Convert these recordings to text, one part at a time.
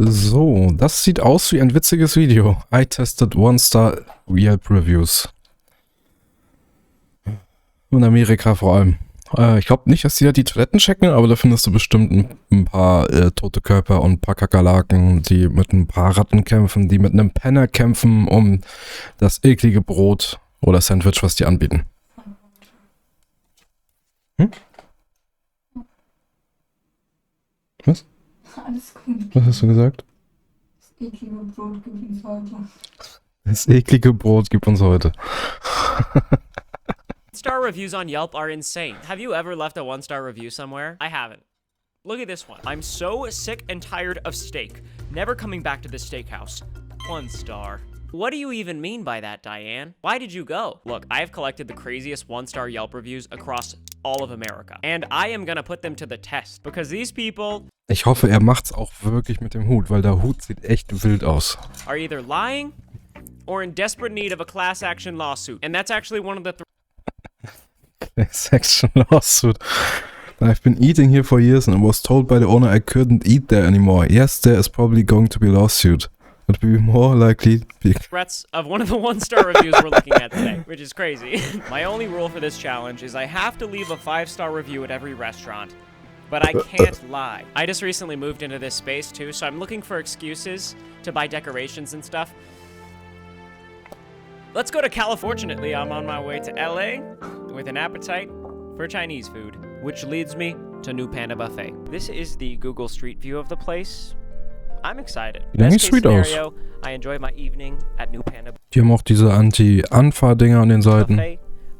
So, das sieht aus wie ein witziges Video. I tested One-Star Yelp Reviews. In Amerika vor allem. Ich glaube nicht, dass die da die Toiletten checken, aber da findest du bestimmt ein paar tote Körper und ein paar Kakerlaken, die mit ein paar Ratten kämpfen, die mit einem Penner kämpfen um das eklige Brot oder Sandwich, was die anbieten. Hm? Was? Alles gut. Was hast du gesagt? Das eklige Brot gibt uns heute. Das eklige Brot gibt uns heute. Star reviews on Yelp are insane. Have you ever left a one-star review somewhere? I haven't. Look at this one. I'm so sick and tired of steak. Never coming back to this steakhouse. 1 star. What do you even mean by that, Diane? Why did you go? Look, I have collected the craziest one-star Yelp reviews across all of America. And I am gonna put them to the test. Because these people... Ich hoffe, er macht's auch wirklich mit dem Hut, weil der Hut sieht echt wild aus. ...are either lying or in desperate need of a class action lawsuit. And that's actually one of the... Class action lawsuit. I've been eating here for years and I was told by the owner I couldn't eat there anymore. Yes, there is probably going to be a lawsuit. But be more likely be threats of one of the one-star reviews we're looking at today, which is crazy. My only rule for this challenge is I have to leave a 5-star review at every restaurant, but I can't lie. I just recently moved into this space too, so I'm looking for excuses to buy decorations and stuff. Let's go to California. Fortunately, I'm on my way to LA with an appetite for Chinese food, which leads me to New Panda Buffet. This is the Google Street View of the place. I'm excited. Best case scenario, I enjoy my evening at New Panda Buffet. Die haben auch diese Anti-Anfahr-Dinger an den Seiten.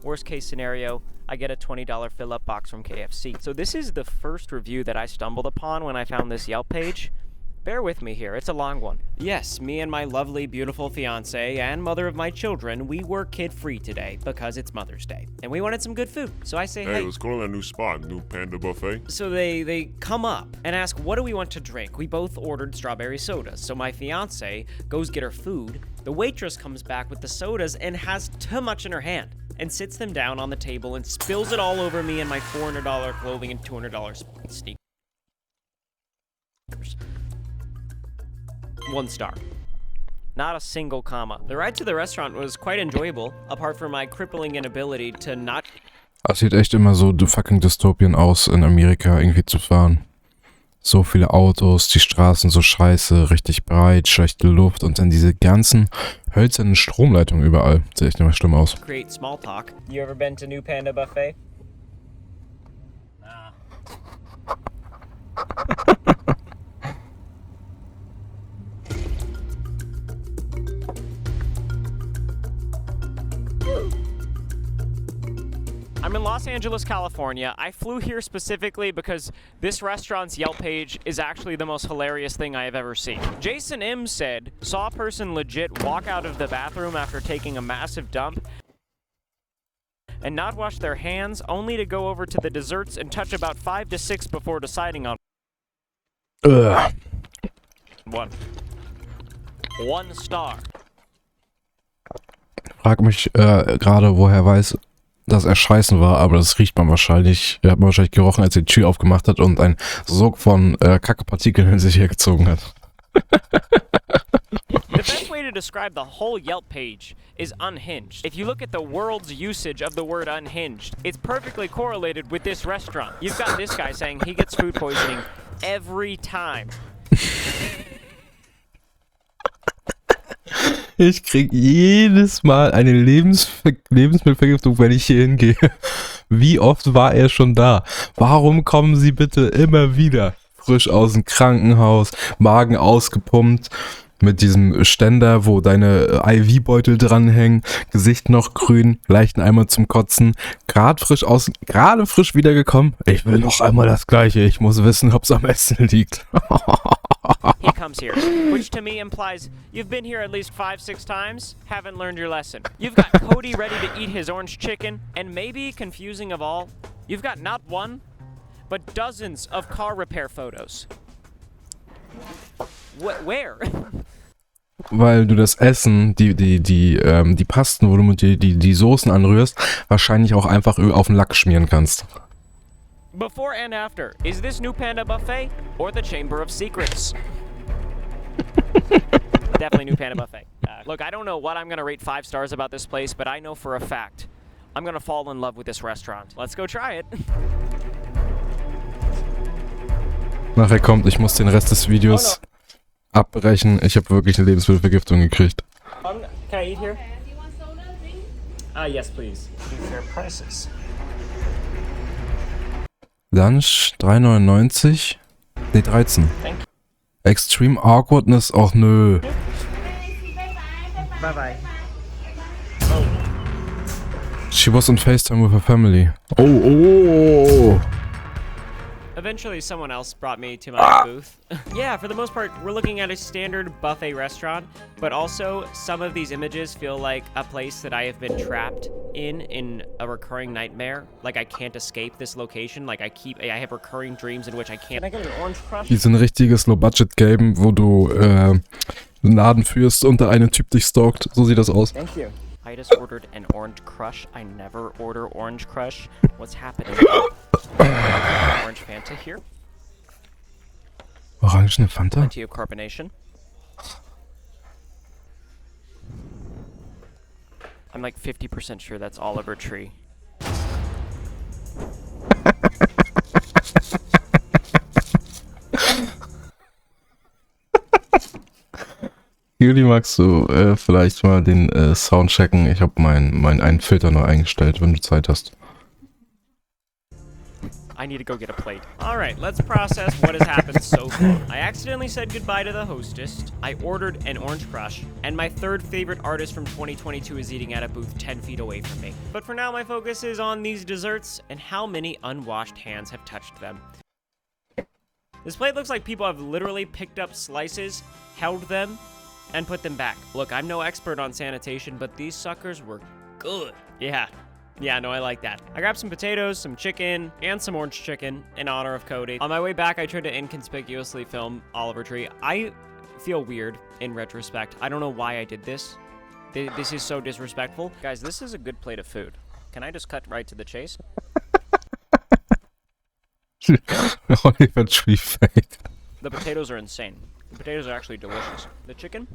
Worst case scenario, I get a $20 fill-up box from KFC. So this is the first review that I stumbled upon when I found this Yelp page. Bear with me here, it's a long one. Yes, me and my lovely, beautiful fiance and mother of my children, we were kid-free today because it's Mother's Day. And we wanted some good food. So I say, hey, let's go to that new spot, New Panda Buffet. So they come up and ask, what do we want to drink? We both ordered strawberry sodas. So my fiance goes get her food. The waitress comes back with the sodas and has too much in her hand and sits them down on the table and spills it all over me and my $400 clothing and $200 sneakers. 1 star. Not a single comma. The ride to the restaurant was quite enjoyable, apart from my crippling inability to not... Es sieht echt immer so fucking Dystopien aus, in Amerika irgendwie zu fahren. So viele Autos, die Straßen so scheiße, richtig breit, schlechte Luft und dann diese ganzen hölzernen Stromleitungen überall. Sieht echt immer schlimm aus. Create small talk. You ever been to New Panda Buffet? Nah. I'm in Los Angeles, California. I flew here specifically because this restaurant's Yelp page is actually the most hilarious thing I have ever seen. Jason M said, saw a person legit walk out of the bathroom after taking a massive dump and not wash their hands, only to go over to the desserts and touch about 5 to 6 before deciding on one. 1 star. Frag mich gerade, woher weiß, dass er scheißen war, aber das riecht man wahrscheinlich. Er hat man wahrscheinlich gerochen, als er die Tür aufgemacht hat und ein Sog von Kackepartikeln in sich hergezogen hat. The best way to describe the whole Yelp page is unhinged. If you look at the world's usage of the word unhinged, it's perfectly correlated with this restaurant. You've got this guy saying he gets food poisoning every time. Ich krieg jedes Mal eine Lebensmittelvergiftung, wenn ich hier hingehe. Wie oft war er schon da? Warum kommen Sie bitte immer wieder? Frisch aus dem Krankenhaus, Magen ausgepumpt, mit diesem Ständer, wo deine IV-Beutel dranhängen, Gesicht noch grün, leichten Eimer zum Kotzen, gerade frisch wiedergekommen. Ich will noch einmal das Gleiche, ich muss wissen, ob es am Essen liegt. He comes here, which to me implies you've been here at least 5-6 times, haven't learned your lesson. You've got Cody ready to eat his orange chicken, and maybe, confusing of all, you've got not one, but dozens of car repair photos. Where? Weil du das Essen, die Pasten, wo du mit die Soßen anrührst, wahrscheinlich auch einfach auf den Lack schmieren kannst. Before and after, is this New Panda Buffet or the Chamber of Secrets? definitely new Panda Buffet. Look, I don't know what I'm gonna rate 5 stars about this place, but I know for a fact I'm gonna fall in love with this restaurant. Let's go try it. Nachher kommt, ich muss den Rest des Videos abbrechen. Ich habe wirklich eine Lebensmittelvergiftung gekriegt. Can I eat here? Yes, please. Fair prices. Lunch 3,99. Ne, 13. Thank you. Extreme Awkwardness, ach nö. Bye bye. She was on FaceTime with her family. Oh. Eventually, someone else brought me to my booth. Yeah, for the most part, we're looking at a standard buffet restaurant, but also some of these images feel like a place that I have been trapped in a recurring nightmare. Like I can't escape this location. Like I have recurring dreams in which I can't. Can I get an orange crush? Die sind ein richtiges Low-Budget-Game, wo du einen Laden führst und der eine Typ dich stalkt. So sieht das aus. Thank you. I just ordered an orange crush. I never order orange crush. What's happening? Orange Fanta here. Orangene Fanta? Plenty of carbonation. I'm like 50% sure that's Oliver Tree. Juli, magst du vielleicht mal den Sound checken? Ich habe einen Filter neu eingestellt, wenn du Zeit hast. I need to go get a plate. Alright, let's process what has happened so far. I accidentally said goodbye to the hostess. I ordered an orange crush. And my third favorite artist from 2022 is eating at a booth 10 feet away from me. But for now, my focus is on these desserts and how many unwashed hands have touched them. This plate looks like people have literally picked up slices, held them, and put them back. Look, I'm no expert on sanitation, but these suckers were good. Yeah, no, I like that. I grabbed some potatoes, some chicken, and some orange chicken in honor of Cody. On my way back, I tried to inconspicuously film Oliver Tree. I feel weird in retrospect. I don't know why I did this. This is so disrespectful. Guys, this is a good plate of food. Can I just cut right to the chase? Oliver Tree fake. The potatoes are insane. The potatoes are actually delicious. The chicken?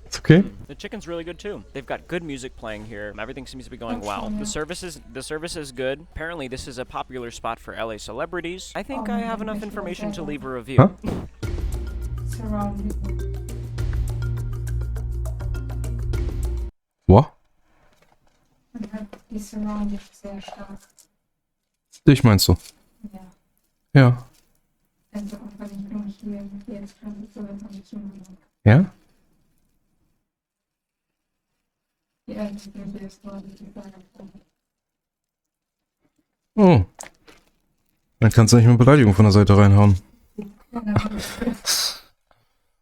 It's okay. The chicken's really good too. They've got good music playing here. Everything seems to be going well. The service is good. Apparently this is a popular spot for LA celebrities. I think I have enough information to leave a review. Huh? Surrounded. What? Man hat die Surrounded sehr stark. Dich meinst du? Ja. Ja. Also auch wenn ich nur hier jetzt gerade so etwas zu machen. Ja? Die einzige, die es gerade gesagt hat. Oh. Dann kannst du nicht mehr Beleidigung von der Seite reinhauen.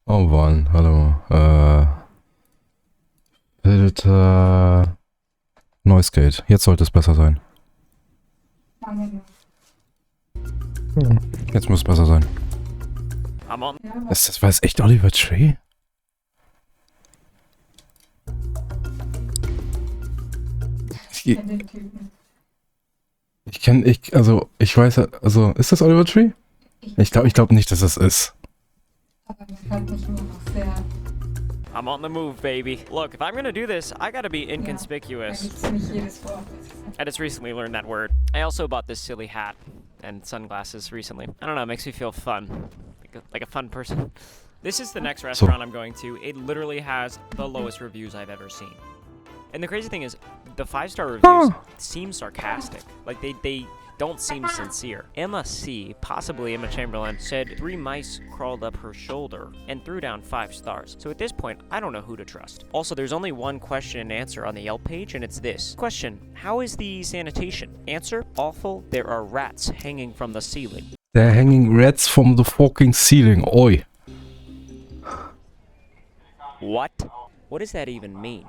Oh Mann, hallo. Filter. Noise Gate. Jetzt sollte es besser sein. Jetzt muss es besser sein. I'm on. War es echt Oliver Tree? Ich weiß, ist das Oliver Tree? Ich glaube nicht, dass es ist. Aber man hat mich immer noch sehr. I'm on the move, baby. Look, if I'm gonna do this, I gotta be inconspicuous. Ja, nicht jedes Wort. I just recently learned that word. I also bought this silly hat and sunglasses recently. I don't know, it makes me feel fun. Like a fun person. This is the next restaurant I'm going to. It literally has the lowest reviews I've ever seen. And the crazy thing is, the 5-star reviews seem sarcastic. Like, they don't seem sincere. Emma C., possibly Emma Chamberlain, said 3 mice crawled up her shoulder and threw down 5 stars. So at this point, I don't know who to trust. Also, there's only one question and answer on the Yelp page, and it's this. Question, how is the sanitation? Answer, awful. There are rats hanging from the ceiling. They're hanging rats from the fucking ceiling. Oi. What? What does that even mean?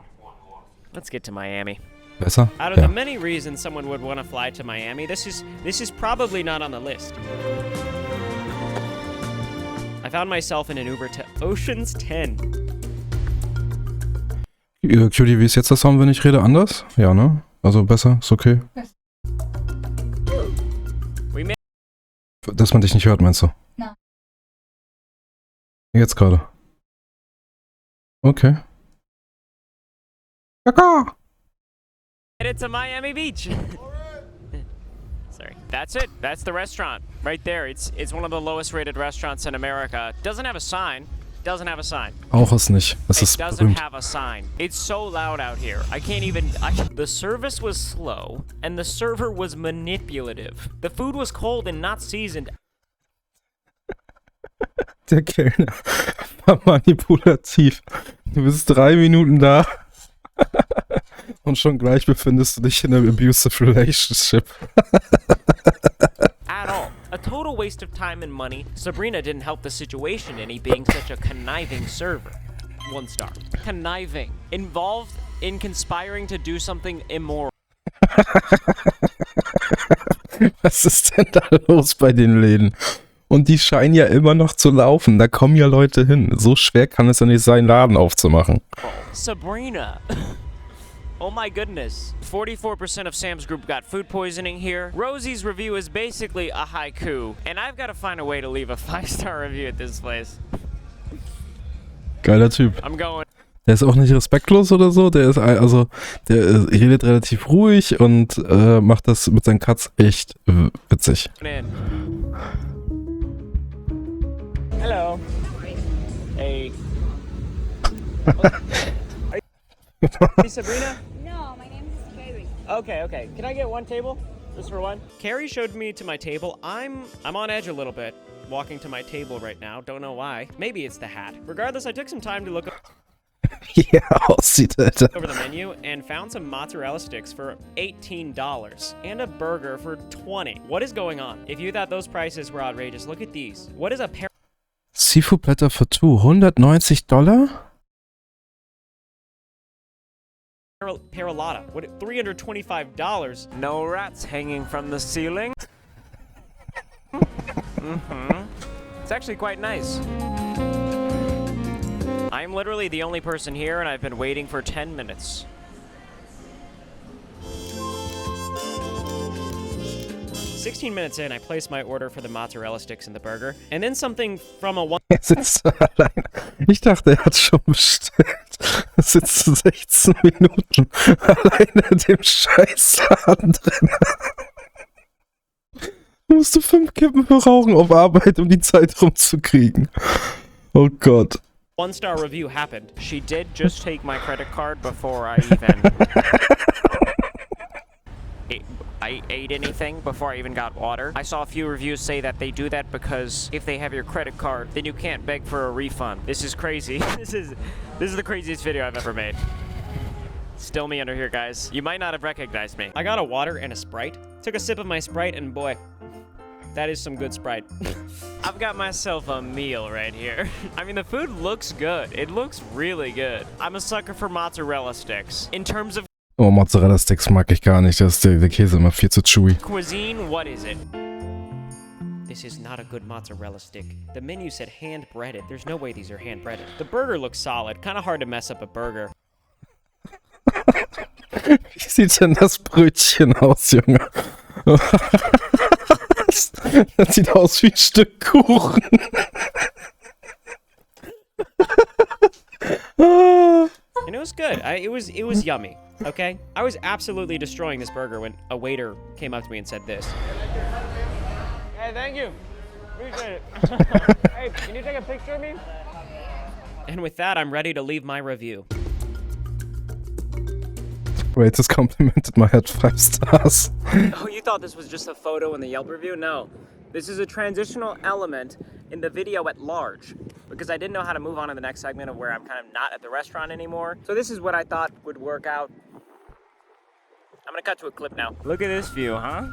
Let's get to Miami. Besser? Out of the many reasons someone would want to fly to Miami, this is probably not on the list. I found myself in an Uber to Ocean's 10. Cutie, wie ist jetzt der Sound, wenn ich rede? Anders? Ja, ne? Also besser? Ist okay? Dass man dich nicht hört, meinst du? Nein. Jetzt gerade. Okay. Kaka! Headed to Miami Beach. Sorry. That's it. That's the restaurant right there. It's one of the lowest rated restaurants in America. Doesn't have a sign. Doesn't have a sign. Auch es nicht. Es It ist doesn't berühmt. have a sign. It's so loud out here. I can't even. The service was slow, and the server was manipulative. The food was cold and not seasoned. Der Kellner war manipulativ. Du bist 3 Minuten da und schon gleich befindest du dich in einem abusive relationship. At all. A total waste of time and money. Sabrina didn't help the situation any, being such a conniving server. 1 star. Conniving. Involved in conspiring to do something immoral. Was ist denn da los bei den Läden? Und die scheinen ja immer noch zu laufen. Da kommen ja Leute hin. So schwer kann es ja nicht sein, Laden aufzumachen. Sabrina. Oh my goodness. 44% of Sam's group got food poisoning here. Rosie's review is basically a haiku. And I've got to find a way to leave a 5-star review at this place. Geiler Typ. I'm going. Der ist auch nicht respektlos oder so. Der ist der redet relativ ruhig und macht das mit seinen Cuts echt witzig. in. Hello. Hey. Hey, Sabrina? No, my name is Carrie. Okay. Can I get 1 table? Just for 1? Carrie showed me to my table. I'm on edge a little bit walking to my table right now. Don't know why. Maybe it's the hat. Regardless, I took some time to look Ja, aussieht, Alter. over the menu and found some mozzarella sticks for $18 and a burger for $20. What is going on? If you thought those prices were outrageous, look at these. What is a Seafood Platter for 2, $190? Parolata? What? $325? No rats hanging from the ceiling. It's actually quite nice. I'm literally the only person here, and I've been waiting for 10 minutes. "16 minutes in, I placed my order for the mozzarella sticks and the burger, and then something from a Er sitzt da allein. Ich dachte, er hat schon bestellt. Er sitzt 16 Minuten alleine in dem Scheißladen drin. Musst du 5 Kippen rauchen auf Arbeit, um die Zeit rumzukriegen. Oh Gott. 1-star review happened. She did just take my credit card before I even... I ate anything before I even got water. I saw a few reviews say that they do that because if they have your credit card, then you can't beg for a refund. This is crazy. This is the craziest video I've ever made. Still me under here, guys. You might not have recognized me. I got a water and a Sprite. Took a sip of my Sprite and boy, that is some good Sprite. I've got myself a meal right here. I mean, the food looks good. It looks really good. I'm a sucker for mozzarella sticks. In terms of Oh, Mozzarella Sticks mag ich gar nicht. Da ist der Käse immer viel zu chewy. cuisine, what is it? This is not a good mozzarella stick. The menu said hand-breaded. There's no way these are hand-breaded. The burger looks solid. Kind of hard to mess up a burger. Wie sieht denn das Brötchen aus, Junge? Das sieht aus wie ein Stück Kuchen. And it was good. It was yummy. Okay? I was absolutely destroying this burger when a waiter came up to me and said this. Hey, thank you. Appreciate it. Hey, can you take a picture of me? And with that, I'm ready to leave my review. Wait, this complimented my head 5 stars. Oh, you thought this was just a photo in the Yelp review? No. This is a transitional element in the video at large because I didn't know how to move on to the next segment of where I'm kind of not at the restaurant anymore. So this is what I thought would work out. I'm gonna cut to a clip now. Look at this view, huh?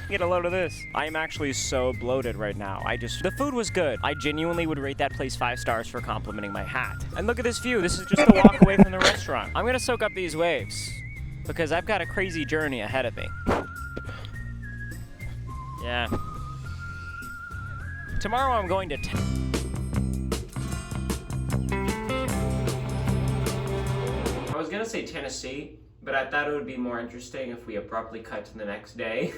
Get a load of this. I am actually so bloated right now. The food was good. I genuinely would rate that place 5 stars for complimenting my hat. And look at this view. This is just a walk away from the restaurant. I'm gonna soak up these waves because I've got a crazy journey ahead of me. Yeah. Tomorrow I'm going to I was gonna say Tennessee, but I thought it would be more interesting if we abruptly cut to the next day.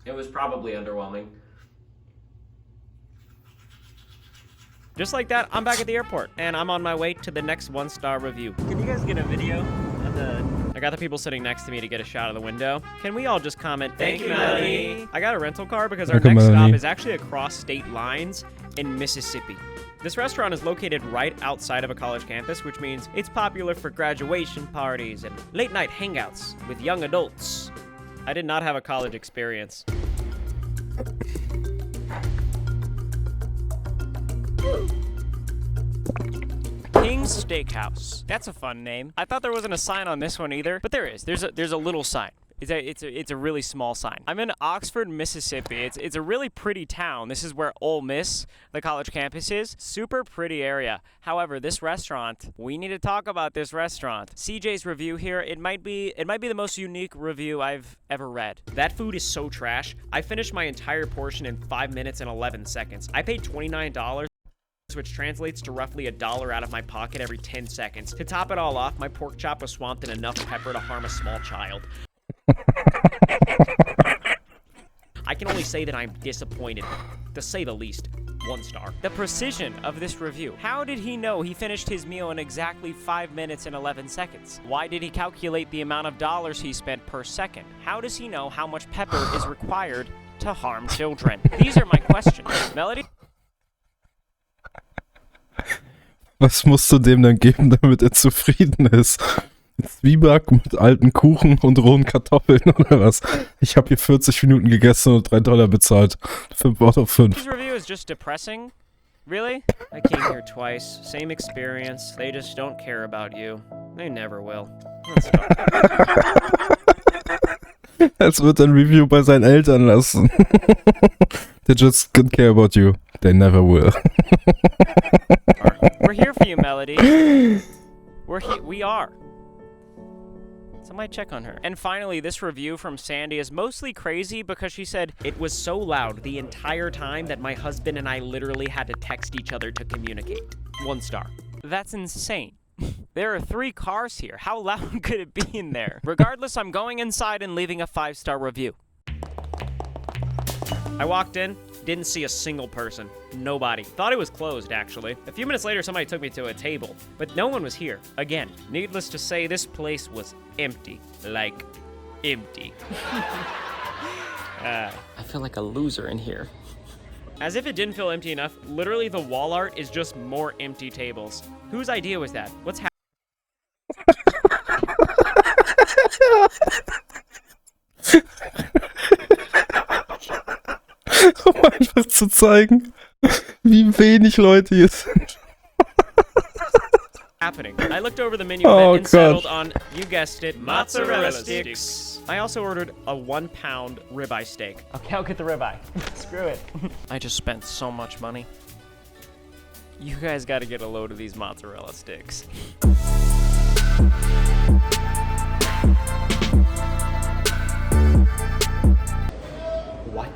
It was probably underwhelming. Just like that, I'm back at the airport, and I'm on my way to the next 1-star review. Can you guys get a video of the... I got the people sitting next to me to get a shot of the window. Can we all just comment, thank you, Melanie? I got a rental car because our next stop is actually across state lines in Mississippi. This restaurant is located right outside of a college campus, which means it's popular for graduation parties and late-night hangouts with young adults. I did not have a college experience. King's Steakhouse. That's a fun name. I thought there wasn't a sign on this one either, but there is. There's a little sign. It's a really small sign. I'm in Oxford, Mississippi. It's a really pretty town. This is where Ole Miss, the college campus, is. Super pretty area. However, this restaurant, we need to talk about this restaurant. CJ's review here, it might be the most unique review I've ever read. That food is so trash. I finished my entire portion in 5 minutes and 11 seconds. I paid $29. Which translates to roughly $1 out of my pocket every 10 seconds. To top it all off, my pork chop was swamped in enough pepper to harm a small child. I can only say that I'm disappointed, to say the least. 1 star. The precision of this review. How did he know he finished his meal in exactly 5 minutes and 11 seconds? Why did he calculate the amount of dollars he spent per second? How does he know how much pepper is required to harm children? These are my questions. Melody? Was musst du dem dann geben, damit er zufrieden ist? Zwieback mit alten Kuchen und rohen Kartoffeln oder was? Ich habe hier 40 Minuten gegessen und $3 bezahlt. 5 out of 5. This review is just depressing. Really? I came here twice. Same experience. They just don't care about you. They never will. Let's stop. Es wird ein Review bei seinen Eltern lassen. They just don't care about you. They never will. We're here for you, Melody. We are. Somebody check on her. And finally, this review from Sandy is mostly crazy because she said, it was so loud the entire time that my husband and I literally had to text each other to communicate. 1 star. That's insane. There are 3 cars here. How loud could it be in there? Regardless, I'm going inside and leaving a 5-star review. I walked in, didn't see a single person. Nobody. Thought it was closed, actually. A few minutes later, somebody took me to a table, but no one was here. Again, needless to say, this place was empty. Like, empty. I feel like a loser in here. As if it didn't feel empty enough, literally the wall art is just more empty tables. Whose idea was that? What's happening? Um einfach zu zeigen, wie wenig Leute hier sind. Happening. I looked over the menu and settled on, you guessed it, mozzarella sticks. I also ordered a 1-pound ribeye steak. Okay, I'll get the ribeye. Screw it. I just spent so much money. You guys gotta get a load of these mozzarella sticks. What?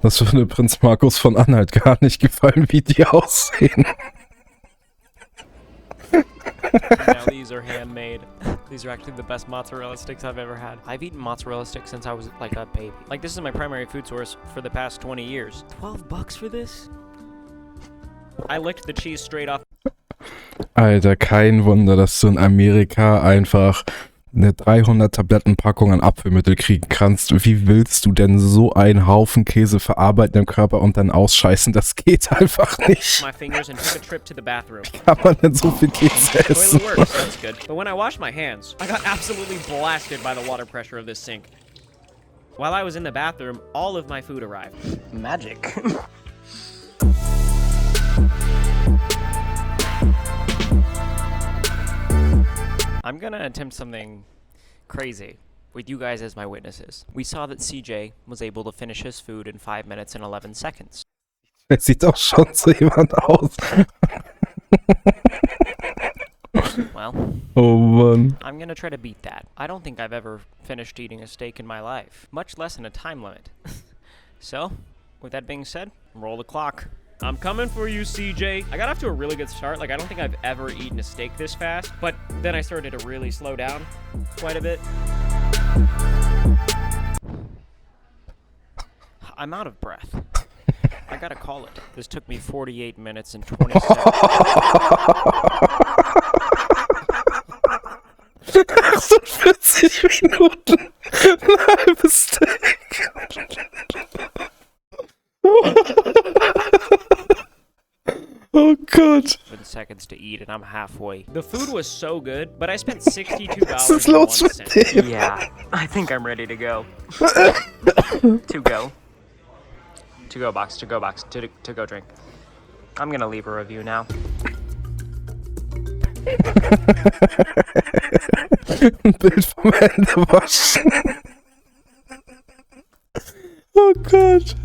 Das würde Prinz Markus von Anhalt gar nicht gefallen, wie die aussehen. Now these are handmade. These are actually the best mozzarella sticks I've ever had. I've eaten mozzarella sticks since I was like a baby. Like, this is my primary food source for the past 20 years. $12 for this? I licked the cheese straight off. Alter, kein Wunder, dass du in Amerika einfach eine 300-Tabletten-Packung an Apfelmittel kriegen kannst. Wie willst du denn so einen Haufen Käse verarbeiten im Körper und dann ausscheißen? Das geht einfach nicht. My fingers and took a trip to the bathroom. Kann man denn so viel Käse essen? Toilet works, that's good. But when I washed my hands, I got absolutely blasted by the water pressure of this sink. While I was in the bathroom, all of my food arrived. Magic. I'm gonna attempt something crazy with you guys as my witnesses. We saw that CJ was able to finish his food in 5 minutes and 11 seconds. Er sieht auch schon so jemand aus. Well, Oh Mann. I'm gonna try to beat that. I don't think I've ever finished eating a steak in my life, much less in a time limit. So, with that being said, roll the clock. I'm coming for you, CJ. I got off to a really good start. Like, I don't think I've ever eaten a steak this fast, but then I started to really slow down quite a bit. I'm out of breath. I gotta call it. This took me 48 minutes and 20 seconds. 48 Minuten. Ein halbes Steak. Oh Gott. 7 seconds to eat and I'm halfway. The food was so good, but I spent $62. Was ist los mit dem? Yeah, I think I'm ready to go. To go. To go box, to go box, to go drink. I'm gonna leave a review now. Ein Bild vom Händewaschen. Oh Gott.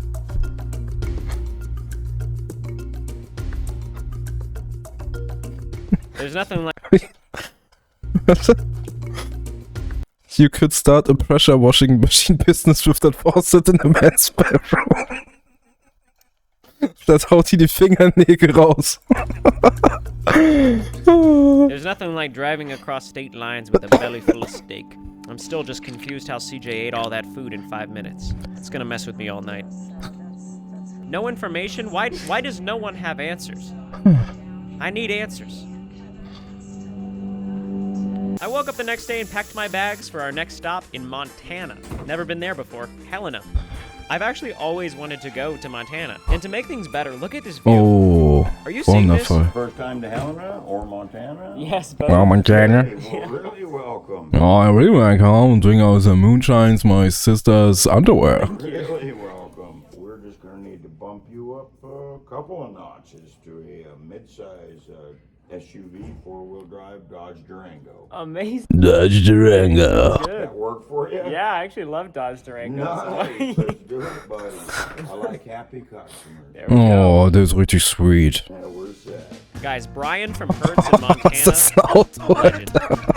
There's nothing like You could start a pressure washing machine business with that faucet in a man's bedroom. Das haut die Fingernägel raus. There's nothing like driving across state lines with a belly full of steak. I'm still just confused how CJ ate all that food in 5 minutes. It's gonna mess with me all night. No information? Why does no one have answers? I need answers. I woke up the next day and packed my bags for our next stop in Montana. Never been there before. Helena. I've actually always wanted to go to Montana. And to make things better, look at this view. Oh, Are you seeing this? wonderful. First time to Helena or Montana? Yes, both. Oh, Montana. Well, really welcome. Oh, I really like how I'm doing all the moonshines my sister's underwear. Really welcome. We're just gonna need to bump you up a couple of notches to a mid-size SUV, four-wheel drive Dodge Durango. Amazing. Dodge Durango. That work for you? Yeah, I actually love Dodge Durango. Nice. Let's do it, buddy. I like happy customers. There we go. Oh, that's richtig sweet. Yeah, we're set. Guys, Brian from Hertz in Montana. Ist das ein Auto? Legend.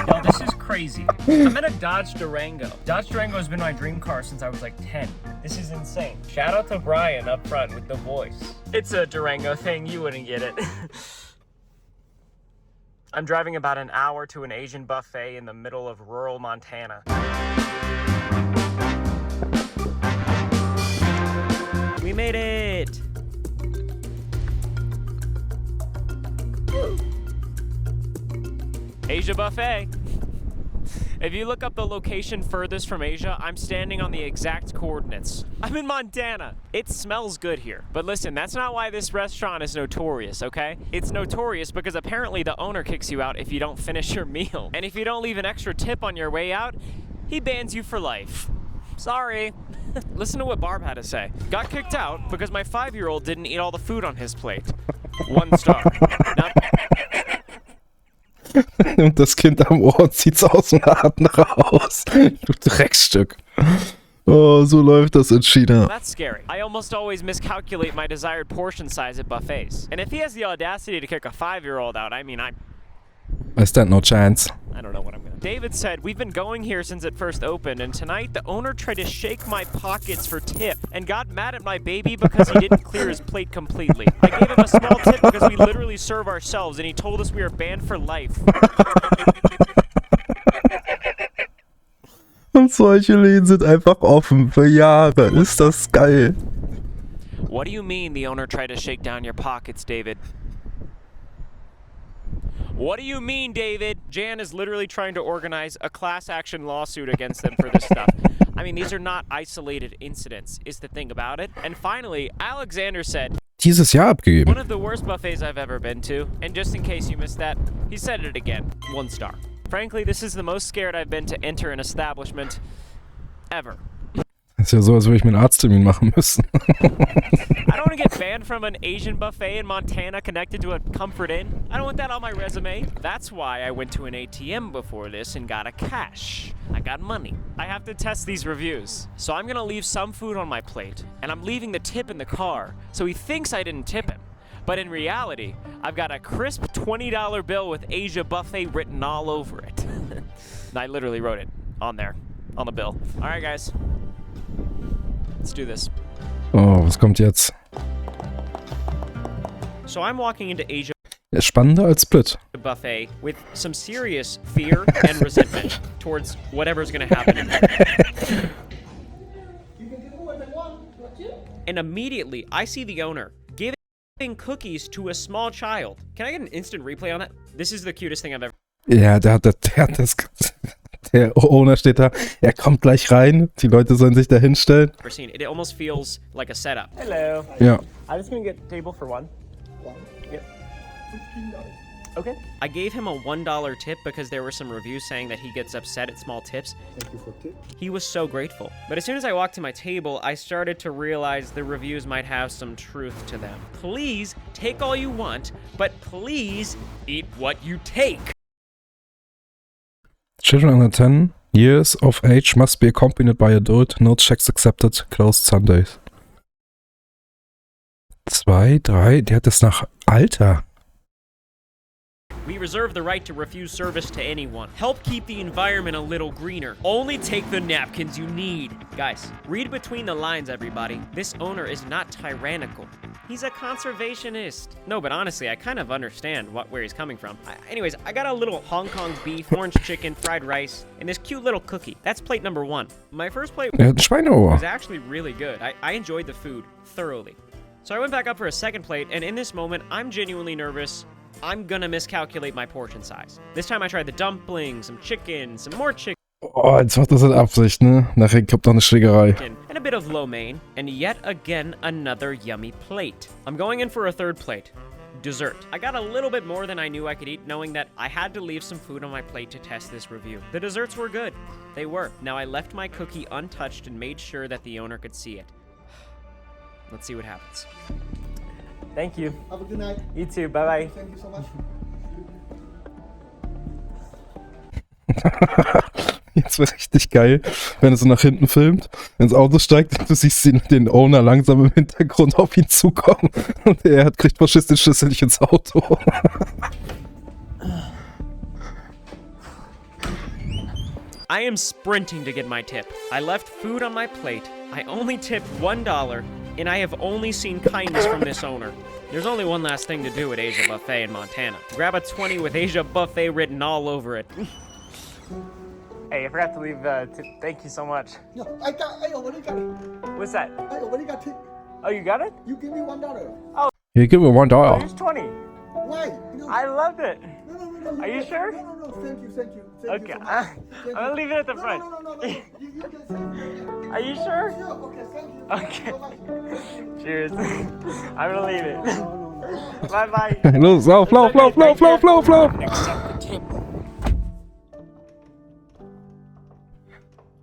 Yo, this is crazy. I'm in a Dodge Durango. Dodge Durango has been my dream car since I was like 10. This is insane. Shout out to Brian up front with the voice. It's a Durango thing, you wouldn't get it. I'm driving about an hour to an Asian buffet in the middle of rural Montana. We made it! Asia Buffet. If you look up the location furthest from Asia, I'm standing on the exact coordinates. I'm in Montana. It smells good here. But listen, that's not why this restaurant is notorious, okay? It's notorious because apparently the owner kicks you out if you don't finish your meal. And if you don't leave an extra tip on your way out, he bans you for life. Sorry. Listen to what Barb had to say. Got kicked out because my 5-year-old didn't eat all the food on his plate. 1 star. Now, Nimmt das Kind am Ohr und zieht's aus dem Laden raus. Du Drecksstück. Oh, so läuft das in China. that's scary. I almost always miscalculate my desired portion size at buffets. And if he has the audacity to kick a 5-year-old out, I mean, I stand no chance. I don't know what I'm gonna do. David said, we've been going here since it first opened, and tonight the owner tried to shake my pockets for tip and got mad at my baby because he didn't clear his plate completely. I gave him a small tip because we literally serve ourselves, and he told us we are banned for life. Und solche Läden sind einfach offen für Jahre. Ist das geil. What do you mean the owner tried to shake down your pockets, David? What do you mean, David? Jan is literally trying to organize a class action lawsuit against them for this stuff. I mean, these are not isolated incidents, is the thing about it. And finally, Alexander said, Dieses Jahr abgegeben. one of the worst buffets I've ever been to. And just in case you missed that, he said it again. 1 star. Frankly, this is the most scared I've been to enter an establishment ever. Ist ja so, als würde ich mir einen Arzttermin machen müssen. I don't want to get banned from an Asian buffet in Montana connected to a Comfort Inn. I don't want that on my resume. That's why I went to an ATM before this and got a cash. I got money. I have to test these reviews. So I'm going to leave some food on my plate, and I'm leaving the tip in the car, so he thinks I didn't tip him. But in reality, I've got a crisp $20 bill with Asia Buffet written all over it. I literally wrote it on there, on the bill. All right, guys. Let's do this. Oh, was kommt jetzt? So I'm walking into Asia Ja, spannender als Split. Buffet with some serious fear and resentment towards whatever's going to happen in there. You can get more than one, don't you? and immediately I see the owner giving cookies to a small child. Can I get an instant replay on that? This is the cutest thing I've ever Ja, der hat das. Der Owner steht da, er kommt gleich rein, die Leute sollen sich da hinstellen. seen. It almost feels like a setup. Hello. Ja. I'm just gonna get a table for one. Yep. Okay. I gave him a $1 tip because there were some reviews saying that he gets upset at small tips. Thank you for tip. He was so grateful. But as soon as I walked to my table, I started to realize the reviews might have some truth to them. Please take all you want, but please eat what you take. Children under 10 years of age must be accompanied by adult. No checks accepted. Closed Sundays. 2, 3, der hat das nach Alter. We reserve the right to refuse service to anyone. Help keep the environment a little greener. Only take the napkins you need. Guys, read between the lines, everybody. This owner is not tyrannical. He's a conservationist. No, but honestly, I kind of understand where he's coming from. Anyways, I got a little Hong Kong beef, orange chicken, fried rice, and this cute little cookie. That's plate number 1. My first plate Er hat ein Schweineohr. was actually really good. I enjoyed the food thoroughly. So I went back up for a second plate, and in this moment, I'm genuinely nervous. I'm gonna miscalculate my portion size. This time I tried the dumplings, some chicken, some more chicken, Oh, jetzt macht das in Absicht, ne? Nachher kommt noch eine Schlägerei. and a bit of lo mein, and yet again another yummy plate. I'm going in for a third plate. Dessert. I got a little bit more than I knew I could eat, knowing that I had to leave some food on my plate to test this review. The desserts were good. They were. Now I left my cookie untouched and made sure that the owner could see it. Let's see what happens. Thank you. Have a good night. You too. Bye-bye. Thank you so much. Jetzt wäre richtig geil, wenn er so nach hinten filmt, ins Auto steigt und du siehst den Owner langsam im Hintergrund auf ihn zukommen und er kriegt Faschist den Schlüssel nicht ins Auto. I am sprinting to get my tip. I left food on my plate. I only tipped $1, and I have only seen kindness from this owner. There's only one last thing to do at Asia Buffet in Montana. Grab a 20 with Asia Buffet written all over it. Hey, I forgot to leave tip. Thank you so much. No, I already got it. What's that? I already got tip. Oh, you got it? You give me $1. Hier, gib mir $1. Here's 20. Why? No, I loved it. no. Are you sure? No. Thank you. Thank Okay, you so much. I'm gonna leave it at the front. No. You can say Are you sure? Yeah, okay, thank you. Okay. So much. Cheers. I'm gonna leave it. No. Bye-bye. Los, lauf. Accept the tip.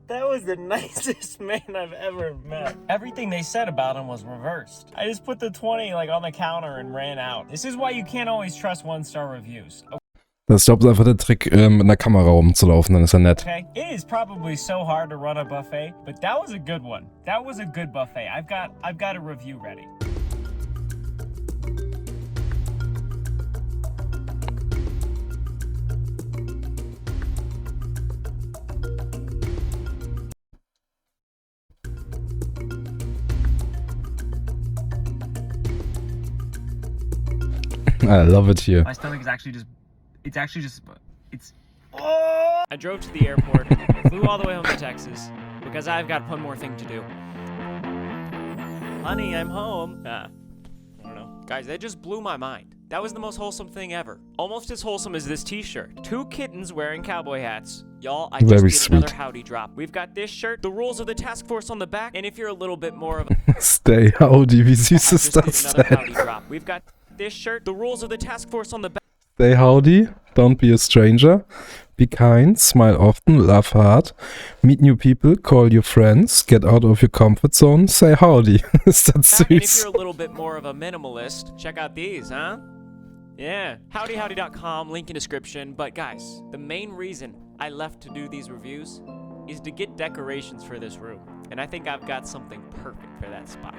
That was the nicest man I've ever met. Everything they said about him was reversed. I just put the 20 on the counter and ran out. This is why you can't always trust 1-star reviews. Das ist, glaube ich, einfach der Trick, mit einer Kamera rumzulaufen, dann ist er nett. Okay, it is probably so hard to run a buffet, but that was a good one. That was a good buffet. I've got a review ready. I love it here. My stomach is actually I drove to the airport, flew all the way home to Texas, because I've got one more thing to do. Honey, I'm home. I don't know. Guys, that just blew my mind. That was the most wholesome thing ever. Almost as wholesome as this t-shirt. 2 kittens wearing cowboy hats. Y'all, I just Very did sweet. another howdy drop. We've got this shirt, the rules of the task force on the back, and if you're a little bit more of a... Stay howdy, wie süß ist just did das another denn? howdy drop. We've got this shirt, the rules of the task force on the back. Stay howdy, don't be a stranger, be kind, smile often, laugh hard, meet new people, call your friends, get out of your comfort zone, say howdy. Ist das And if süß? you're a little bit more of a minimalist, check out these, huh? Yeah, howdyhowdy.com, link in description. But guys, the main reason I left to do these reviews is to get decorations for this room. And I think I've got something perfect for that spot.